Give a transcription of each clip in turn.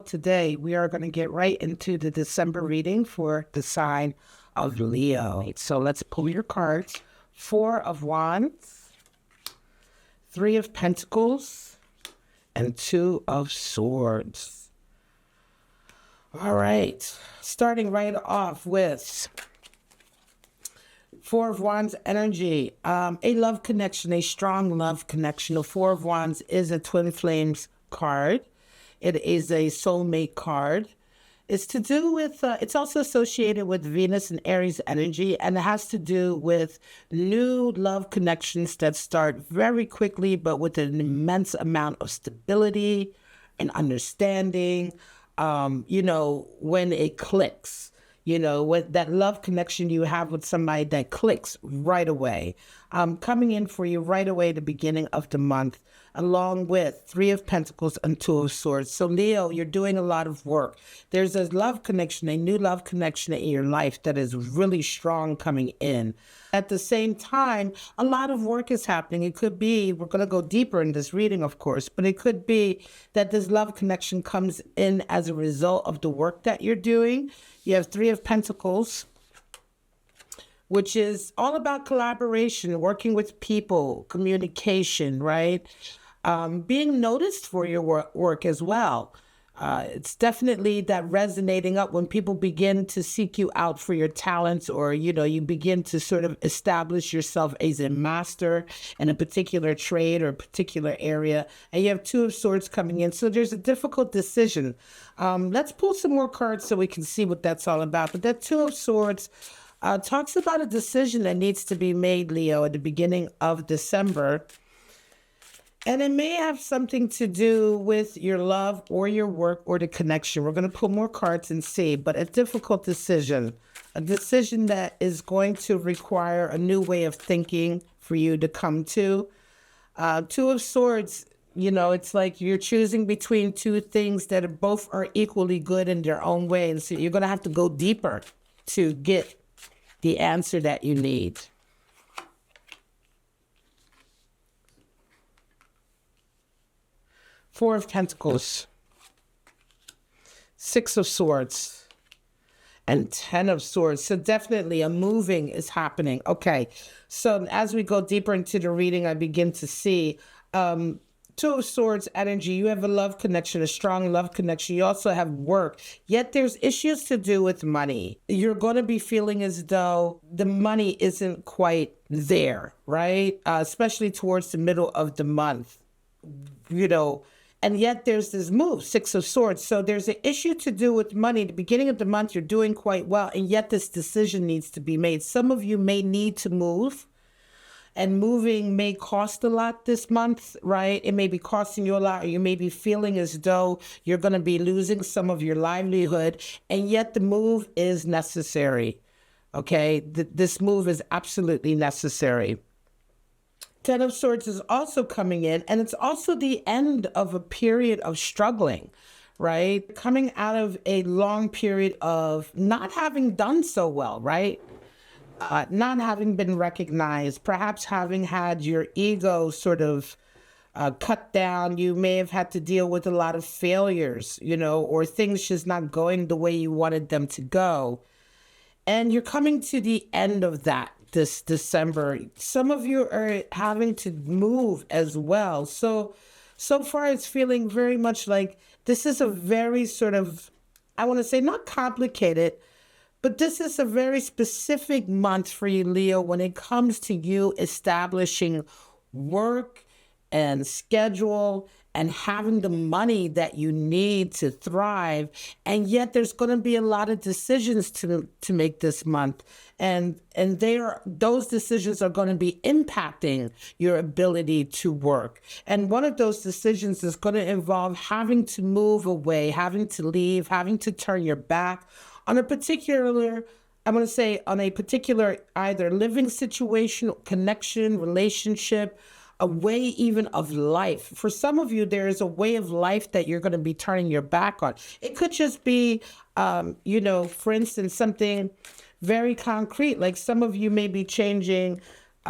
today we are going to get right into the December reading for the sign of Leo. So let's pull your cards. Four of Wands, Three of Pentacles, and Two of Swords. All right, starting right off with Four of Wands energy, a love connection, a strong love connection. The Four of Wands is a twin flames card. It is a soulmate card. It's to do with, it's also associated with Venus and Aries energy, and it has to do with new love connections that start very quickly, but with an immense amount of stability and understanding, when it clicks. With that love connection you have with somebody that clicks right away. Coming in for you right away at the beginning of the month, along with Three of Pentacles and Two of Swords. So Leo, you're doing a lot of work. There's a love connection, a new love connection in your life that is really strong coming in. At the same time, a lot of work is happening. It could be, we're going to go deeper in this reading, of course, but it could be that this love connection comes in as a result of the work that you're doing. You have Three of Pentacles, which is all about collaboration, working with people, communication, right? Being noticed for your work as well. It's definitely that resonating up when people begin to seek you out for your talents, or, you begin to sort of establish yourself as a master in a particular trade or a particular area. And you have Two of Swords coming in. So there's a difficult decision. Let's pull some more cards so we can see what that's all about. But that Two of Swords talks about a decision that needs to be made, Leo, at the beginning of December. And it may have something to do with your love or your work or the connection. We're going to pull more cards and see, but a difficult decision, a decision that is going to require a new way of thinking for you to come to. Two of Swords, it's like you're choosing between two things that are both are equally good in their own way. And so you're going to have to go deeper to get the answer that you need. Four of Pentacles, Six of Swords, and Ten of Swords. So definitely a moving is happening. Okay, so as we go deeper into the reading, I begin to see Two of Swords energy. You have a love connection, a strong love connection. You also have work, yet there's issues to do with money. You're going to be feeling as though the money isn't quite there, right? Especially towards the middle of the month, and yet there's this move, Six of Swords. So there's an issue to do with money. The beginning of the month, you're doing quite well, and yet this decision needs to be made. Some of you may need to move, and moving may cost a lot this month, right? It may be costing you a lot, or you may be feeling as though you're going to be losing some of your livelihood, and yet the move is necessary, okay? This move is absolutely necessary. Ten of Swords is also coming in, and it's also the end of a period of struggling, right? Coming out of a long period of not having done so well, right? Not having been recognized, perhaps having had your ego sort of cut down. You may have had to deal with a lot of failures, or things just not going the way you wanted them to go. And you're coming to the end of that this December. Some of you are having to move as well. So far it's feeling very much like this is a very sort of, I want to say not complicated, but this is a very specific month for you, Leo, when it comes to you establishing work and schedule and having the money that you need to thrive. And yet there's going to be a lot of decisions to make this month. And those decisions are going to be impacting your ability to work. And one of those decisions is going to involve having to move away, having to leave, having to turn your back on a particular, I'm going to say on a particular either living situation, connection, relationship, a way even of life. For some of you, there is a way of life that you're going to be turning your back on. It could just be, for instance, something very concrete. Like some of you may be changing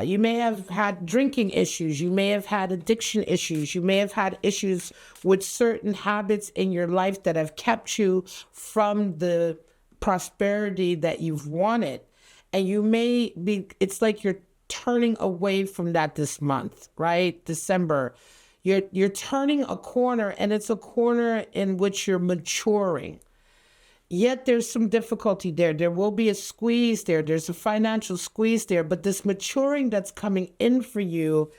You may have had drinking issues. You may have had addiction issues. You may have had issues with certain habits in your life that have kept you from the prosperity that you've wanted. And you may be, it's like you're turning away from that this month, right? December. You're turning a corner, and it's a corner in which you're maturing. Yet there's some difficulty there. There will be a squeeze there. There's a financial squeeze there. But this maturing that's coming in for you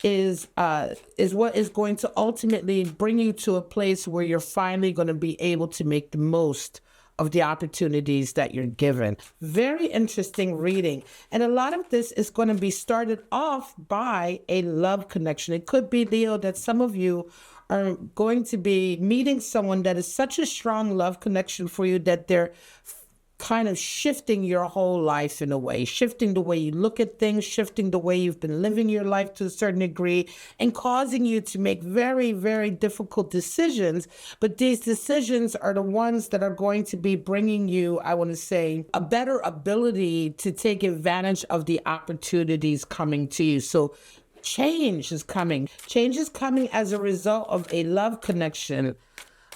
is what is going to ultimately bring you to a place where you're finally going to be able to make the most of the opportunities that you're given. Very interesting reading. And a lot of this is going to be started off by a love connection. It could be, Leo, that some of you are going to be meeting someone that is such a strong love connection for you that they're kind of shifting your whole life in a way, shifting the way you look at things, shifting the way you've been living your life to a certain degree, and causing you to make very, very difficult decisions. But these decisions are the ones that are going to be bringing you, I want to say, a better ability to take advantage of the opportunities coming to you. So change is coming. Change is coming as a result of a love connection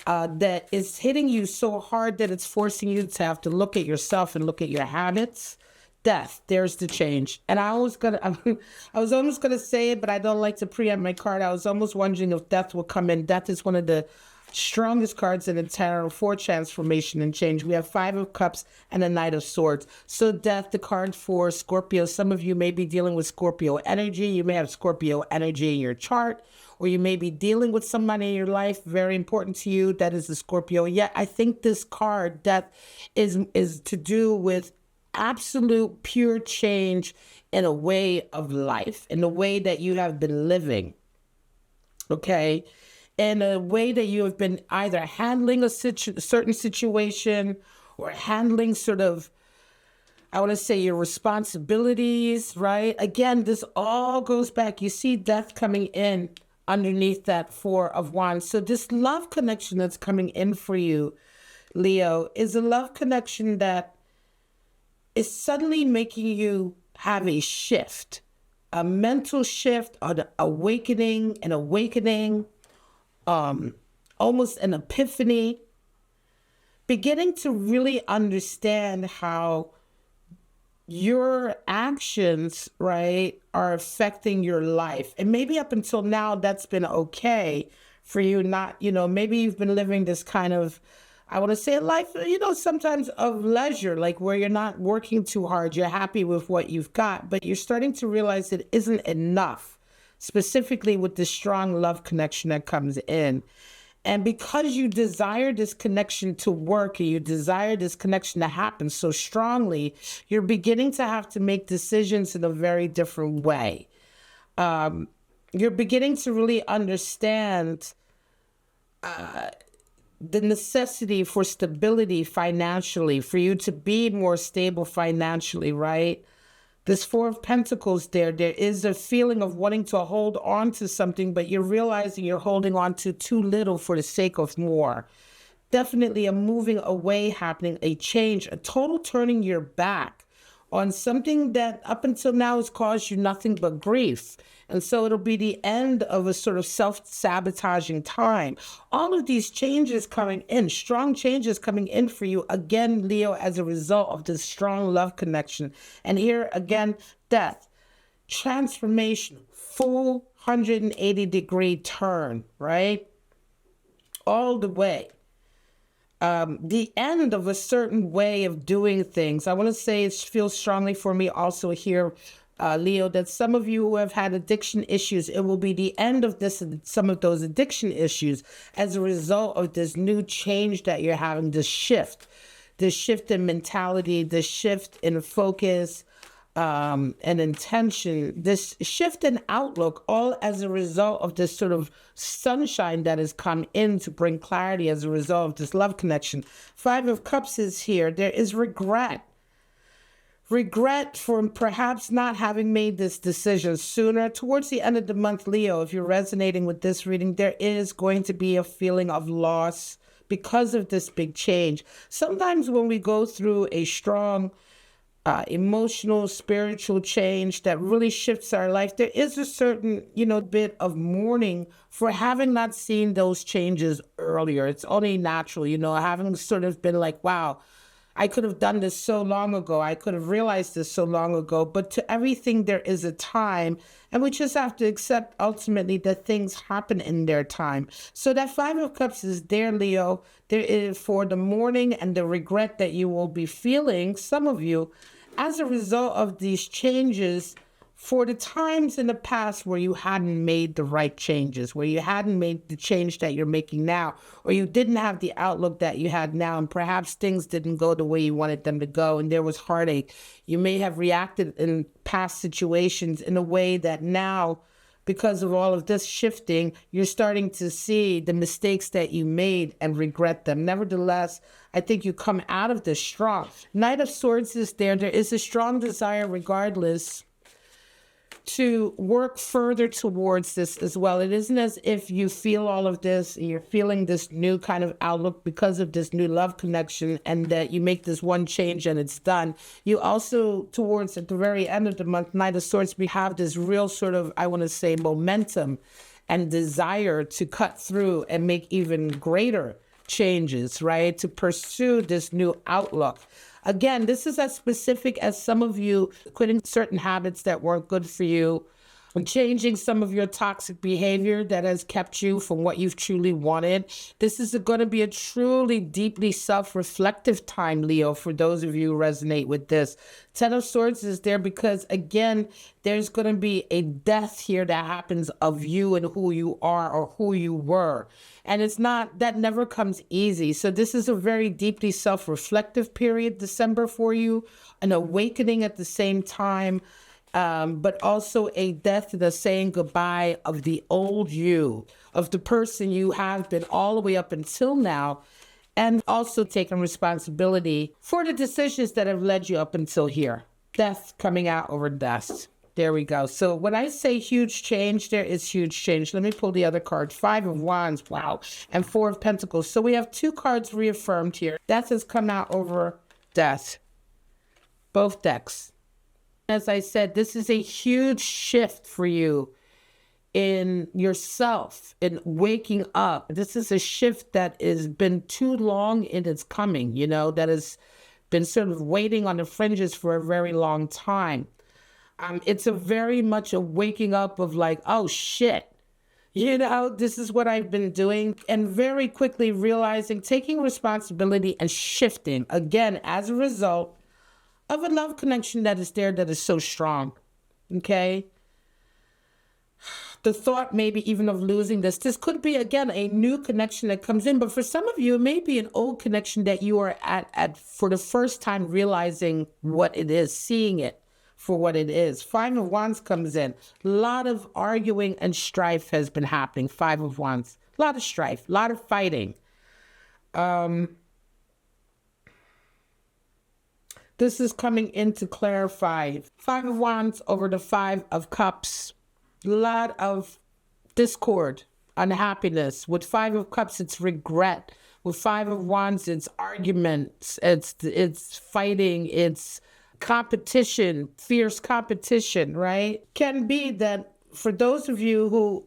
that is hitting you so hard that it's forcing you to have to look at yourself and look at your habits. Death, there's the change. And I was almost gonna say it, but I don't like to preempt my card. I was almost wondering if death will come in. Death is one of the strongest cards in the tarot for transformation and change. We have Five of Cups and a Knight of Swords. So death, the card for Scorpio. Some of you may be dealing with Scorpio energy. You may have Scorpio energy in your chart, or you may be dealing with somebody in your life very important to you that is a Scorpio. Yet I think this card, death, is to do with absolute pure change in a way of life, in the way that you have been living. Okay? In a way that you have been either handling a certain situation or handling sort of, I want to say, your responsibilities, right? Again, this all goes back. You see death coming in underneath that Four of Wands. So this love connection that's coming in for you, Leo, is a love connection that is suddenly making you have a shift, a mental shift, an awakening, almost an epiphany, beginning to really understand how your actions, right, are affecting your life. And maybe up until now, that's been okay for you. Not, maybe you've been living this kind of, I want to say, life, sometimes of leisure, like where you're not working too hard. You're happy with what you've got, but you're starting to realize it isn't enough, specifically with the strong love connection that comes in. And because you desire this connection to work, and you desire this connection to happen so strongly, you're beginning to have to make decisions in a very different way. You're beginning to really understand the necessity for stability financially, for you to be more stable financially, right? This Four of Pentacles there is a feeling of wanting to hold on to something, but you're realizing you're holding on to too little for the sake of more. Definitely a moving away happening, a change, a total turning your back on something that up until now has caused you nothing but grief. And so it'll be the end of a sort of self-sabotaging time. All of these changes coming in, strong changes coming in for you, again, Leo, as a result of this strong love connection. And here, again, death, transformation, full 180-degree turn, right? All the way. The end of a certain way of doing things. I want to say it feels strongly for me also here, Leo, that some of you who have had addiction issues, it will be the end of some of those addiction issues as a result of this new change that you're having, this shift in mentality, this shift in focus, and intention, this shift in outlook, all as a result of this sort of sunshine that has come in to bring clarity as a result of this love connection. Five of Cups is here. There is regret. Regret for perhaps not having made this decision sooner. Towards the end of the month, Leo, if you're resonating with this reading, there is going to be a feeling of loss because of this big change. Sometimes when we go through a strong emotional, spiritual change that really shifts our life. There is a certain, bit of mourning for having not seen those changes earlier. It's only natural, having sort of been like, wow, I could have done this so long ago. I could have realized this so long ago. But to everything, there is a time. And we just have to accept ultimately that things happen in their time. So that Five of Cups is there, Leo. There is for the mourning and the regret that you will be feeling, some of you, as a result of these changes, for the times in the past where you hadn't made the right changes, where you hadn't made the change that you're making now, or you didn't have the outlook that you had now, and perhaps things didn't go the way you wanted them to go, and there was heartache. You may have reacted in past situations in a way that now, because of all of this shifting, you're starting to see the mistakes that you made and regret them. Nevertheless, I think you come out of this strong. Knight of Swords is there. There is a strong desire regardless to work further towards this as well. It isn't as if you feel all of this and you're feeling this new kind of outlook because of this new love connection and that you make this one change and it's done. You also, towards at the very end of the month, Knight of Swords, we have this real sort of, I want to say, momentum and desire to cut through and make even greater changes, right? To pursue this new outlook. Again, this is as specific as some of you quitting certain habits that weren't good for you, changing some of your toxic behavior that has kept you from what you've truly wanted. This is going to be a truly deeply self-reflective time, Leo, for those of you who resonate with this. Ten of Swords is there because, again, there's going to be a death here that happens of you and who you are or who you were. And it's not, that never comes easy. So this is a very deeply self-reflective period, December, for you, an awakening at the same time. But also a death to the saying goodbye of the old you, of the person you have been all the way up until now, and also taking responsibility for the decisions that have led you up until here. Death coming out over death. There we go. So when I say huge change, there is huge change. Let me pull the other card. Five of Wands, wow, and Four of Pentacles. So we have two cards reaffirmed here. Death has come out over death. Both decks. As I said, this is a huge shift for you in yourself, in waking up. This is a shift that has been too long in its coming, that has been sort of waiting on the fringes for a very long time. It's a very much a waking up of like, oh shit, this is what I've been doing. And very quickly realizing, taking responsibility and shifting again as a result of a love connection that is there that is so strong, okay? The thought maybe even of losing this could be, again, a new connection that comes in. But for some of you, it may be an old connection that you are at for the first time realizing what it is, seeing it for what it is. Five of Wands comes in. A lot of arguing and strife has been happening. Five of Wands. A lot of strife, a lot of fighting. This is coming in to clarify. Five of Wands over the Five of Cups. A lot of discord, unhappiness. With Five of Cups, it's regret. With Five of Wands, it's arguments. It's fighting. It's competition, fierce competition, right? Can be that for those of you who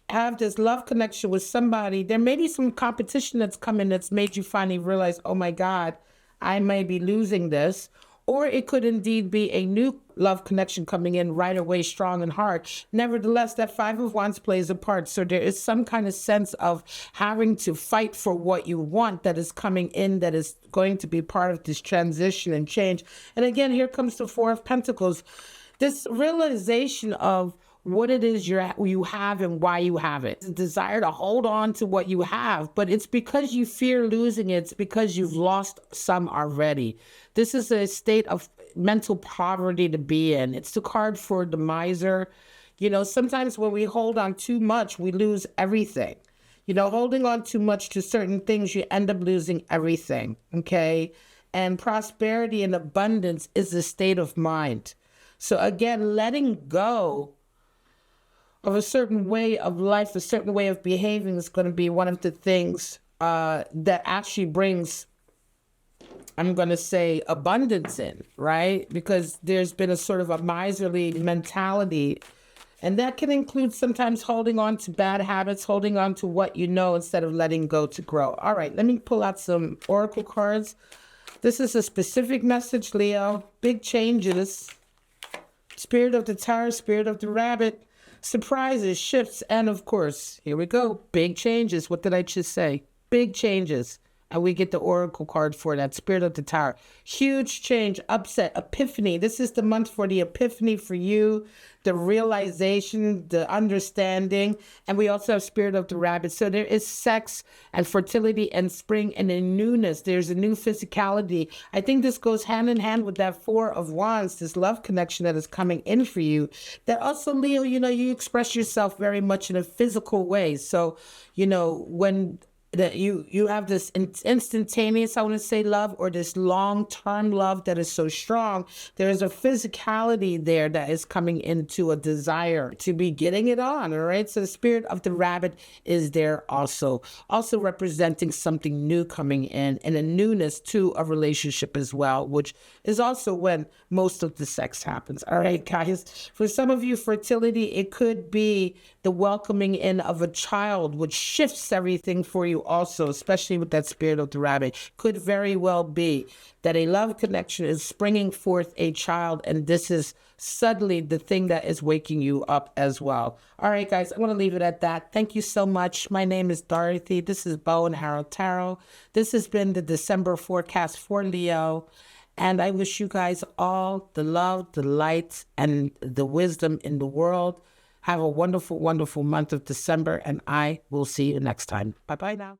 have this love connection with somebody, there may be some competition that's coming that's made you finally realize, oh my God, I may be losing this. Or it could indeed be a new love connection coming in right away, strong and hard. Nevertheless, that Five of Wands plays a part. So there is some kind of sense of having to fight for what you want that is coming in, that is going to be part of this transition and change. And again, here comes the Four of Pentacles. This realization of what it is you have and why you have it. The desire to hold on to what you have, but it's because you fear losing it. It's because you've lost some already. This is a state of mental poverty to be in. It's the card for the miser. Sometimes when we hold on too much, we lose everything. Holding on too much to certain things, you end up losing everything, okay? And prosperity and abundance is a state of mind. So again, letting go of a certain way of life, a certain way of behaving is going to be one of the things that actually brings I'm going to say, abundance in, right? Because there's been a sort of a miserly mentality. And that can include sometimes holding on to bad habits, holding on to what you know instead of letting go to grow. All right, let me pull out some oracle cards. This is a specific message, Leo. Big changes. Spirit of the Tower, Spirit of the Rabbit. Surprises, shifts, and of course, here we go. Big changes. What did I just say? Big changes. And we get the oracle card for that, Spirit of the Tower. Huge change, upset, epiphany. This is the month for the epiphany for you, the realization, the understanding. And we also have Spirit of the Rabbit. So there is sex and fertility and spring and a newness. There's a new physicality. I think this goes hand in hand with that Four of Wands, this love connection that is coming in for you. That also, Leo, you express yourself very much in a physical way. So, when that you have this instantaneous, I want to say, love, or this long-term love that is so strong. There is a physicality there that is coming into a desire to be getting it on, all right? So the Spirit of the Rabbit is there also representing something new coming in, and a newness to a relationship as well, which is also when most of the sex happens. All right, guys. For some of you, fertility, it could be the welcoming in of a child, which shifts everything for you also, especially with that Spirit of the Rabbit. Could very well be that a love connection is springing forth a child, and this is suddenly the thing that is waking you up as well. All right, guys, I'm going to leave it at that. Thank you so much. My name is Dorothy. This is Bow and Harold Tarot. This has been the December forecast for Leo. And I wish you guys all the love, the light, and the wisdom in the world. Have a wonderful, wonderful month of December, and I will see you next time. Bye-bye now.